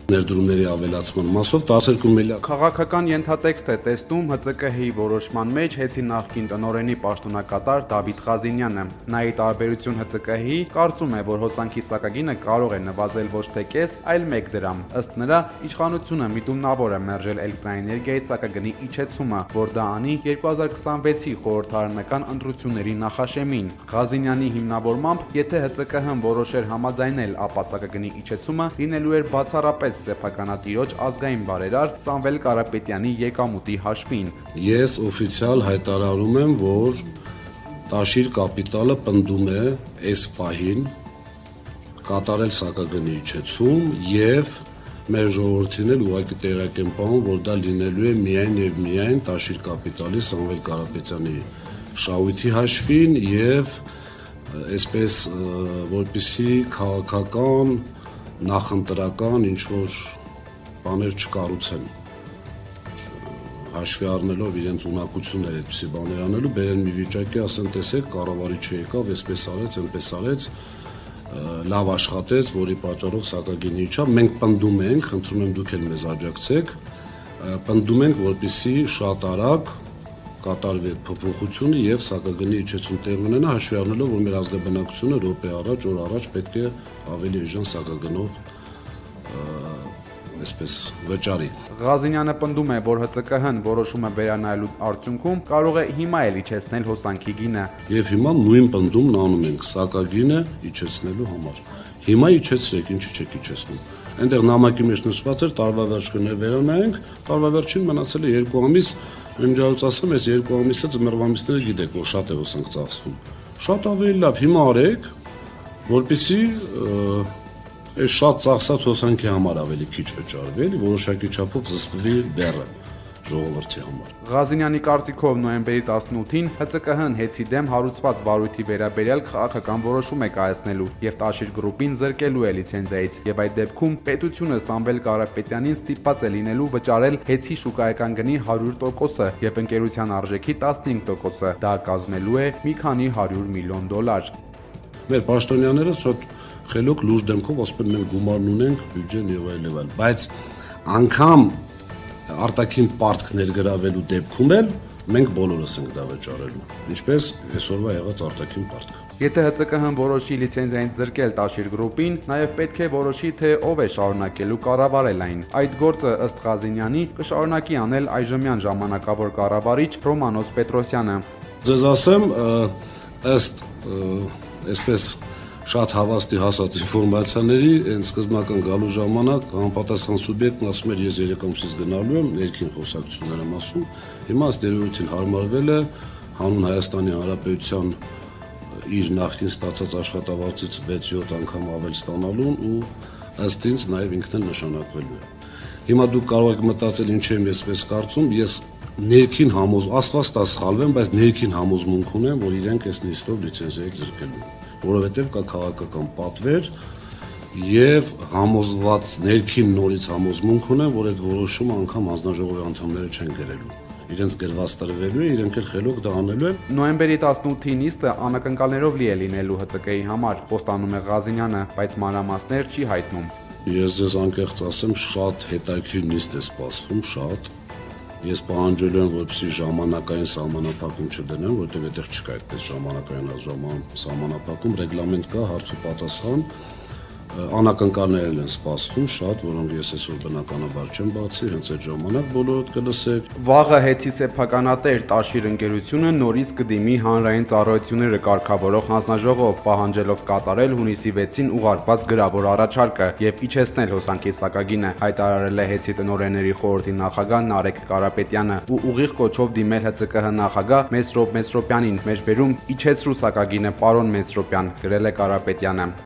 Ներդրումների ավելացման մասով 12 միլիարդ։ Քաղաքական ենթատեքստ է տեսնում ՀԾԿ-ի որոշման մեջ հեցի նախկին տնօրենի պաշտոնակատար Դավիթ Ղազինյանը։ Նա ի տարբերություն ՀԾԿ-ի կարծում է, որ հոսանքի սակագինը կարող է նվազել ոչ թե կես, այլ 1 դրամ։ Ըստ նրա, իշխանությունը միտումնավոր է մերժել էլեկտրաէներգիայի սակագնի իջեցումը, որ դա անի 2026-ի խորհրդարանական ընտրությունների նախաշեմին։ Ղազինյանի հիմնավորմամբ, եթե ՀԾԿ-ն որոշեր համաձայնել, ապա սակագնի իջեցումը լինելու էր բացառապես սեփականատիրոջ ազգային բարերար Սամվել Կարապետյանի եկամուտի հաշվին։ Ես օֆիցիալ հայտարարում եմ, որ Տաշիր կապիտալը պնդում է այս պահին կատարել սակագնի իջեցում եւ մեր ժողովրդին էլ ուղղակի տեղյակ եմ պահում, որ դա լինելու է միայն եւ միայն Տաշիր կապիտալի Սամվել Կարապետյանի շահույթի հաշվին եւ այսպես որպեսի քաղաքական նախընտրական ինչ-որ բաներ չկառուցեն, հաշվի առնելով իրենց ունակությունները այդպիսի բաներ անելու, բերեն մի վիճակի, ասեն տեսեք, կառավարիչը եկավ, այսպես արեց, այնպես արեց, լավ աշխատեց, որի պատճառով սակագինի իջավ, մենք պնդում ենք, խնդրում եմ դուք էլ մեզ աջակցեք, պնդում ենք, որպեսզի շատ արագ կատարվի այդ փոփոխությունը եւ սակագնի իջեցում տեղ ունենա, հաշվի առնելով, որ մեր ազգաբնակությունը րոպե առաջ, օր առաջ պետք է ավելի էժան սակագնով այսպես վճարի։ Ղազինյանը պնդում է, որ ՀԾԿ-ն որոշումը վերանայելու արդյունքում կարող է հիմա էլ իջեցնել հոսանքի գինը։ Եվ հիմա նույն պնդումն անում ենք սակագինը իջեցնելու համար։ Հիմա իջեցրեք, ինչի չեք իջեցնում։ Այնտեղ նամակի մեջ նշված էր տարվա վերջ կներվերանայենք, տարվա վերջին մնացել է 2 ամիս, իմջալուց ասեմ, այս 2 ամիսը ձմեռվա ամիսները գիտեք, որ շատ է հոսանք ծախսվում։ Շատ ավելի լավ հիմա արեք, որպեսզի այս շատ ծախսած հոսանքի համար ավելի քիչ վճարվի, էլի որոշակի չափով զսպվի բեռը ժողովրդի համար։ Ղազինյանի կարծիքով նոյեմբերի 18-ին ՀԾԿ-ն հեցի դեմ հարուցված վարույթի վերաբերյալ քաղաքական որոշում է կայացնելու եւ Տաշիր գրուպին զրկելու է լիցենզիայից եւ այդ դեպքում պետությունը Սամվել Կարապետյանին ստիպված է լինելու վճարել հեցի շուկայական գնի 100%-ը եւ ընկերության արժեքի 15%-ը։ Դա կազմելու է մի քանի 100 միլիոն դոլար։ Մեր պաշտոնյաները շատ խելոք լուրջ դեմքով ասում են մենք գումարն ունենք, բյուջեն եւ այլ, բայց անգամ արտաքին պարտք ներգրավելու դեպքում էլ մենք բոլորս ենք դա վճարելու, ինչպես այսօրվա եղած արտաքին պարտքը։ Եթե ՀԾԿ-ն որոշի լիցենզիայից զրկել Տաշիր գրուպին, նաև պետք է որոշի, թե ով է շարունակելու կառավարել այն։ Այդ գործը ըստ Ղազինյանի կշարունակի անել այժմյան ժամանակավոր կառավարիչ Ռոմանոս Պետրոսյանը։ Ձեզ ասեմ, ըստ այսպես շատ հավաստի հասած ինֆորմացիաների, այն սկզբնական գալու ժամանակ համապատասխան սուբյեկտն ասում էր ես 3 ամսից գնալու եմ, ներքին խոսակցություններ եմ ասում, հիմա ըստ երևույթին հարմարվել է հանուն Հայաստանի Հանրապետության իր նախկին ստացած աշխատավարձից 6-7 անգամ ավել ստանալուն ու ըստ ինձ նաև ինքն էլ նշանակվելու է։ Հիմա դուք կարող եք մտածել ինչ եմ ես պես կարծում, ես ներքին Աստված տա սխալվեմ, բայց ներքին համոզմունք ունեմ, որ իրենք այս նիստով լիցենզիայից զրկելու են, որովհետև կա քաղաքական պատվեր եւ համոզված ներքին նորից համոզմունք ունեմ, որ այդ որոշումը անգամ հանձնաժողովի անդամները չեն գրելու։ Իրենց գրված տրվելու է, իրենք էլ խելոք դա անելու են։ Նոյեմբերի 18-ի նիստը անակնկալներով լի է լինելու ՀԾԿ-ի համար, խոստանում է Ղազինյանը, բայց մանրամասներ չի հայտնում։ Ես ձեզ անկեղծ ասեմ, շատ հետաքրքիր նիստ է սպասվում, շատ։ Ես պահանջելու եմ, որպեսզի ժամանակային սահմանափակում չդնեն, որովհետև այդտեղ չկա այդպես ժամանակային սահմանափակում, ռեգլամենտ կա, հարց ու պատասխան, անակնկալներ են սպասվում շատ, որոնք ես այսօր բնականաբար չեմ բացի, հենց այդ ժամանակ բոլորդ կլսեք։ Վաղը հեցի սեփականատեր Տաշիր ընկերությունը նորից կդիմի հանրային ծառայությունները կարգավորող հանձնաժողով, պահանջելով կատարել հունիսի 6-ին ուղարկված գրավոր առաջարկը եւ իջեցնել հոսանքի սակագինը, հայտարարել է հեցի տնօրենների խորհրդի նախագահ Նարեկ Կարապետյանը ու ուղիղ կոչով դիմել ՀԾԿ նախագահ Մեսրոպ Մեսրոպյանին, մեջբերում իջեցրու սակագինը պարոն Մեսրոպյան, գրել է Կարապետյանը։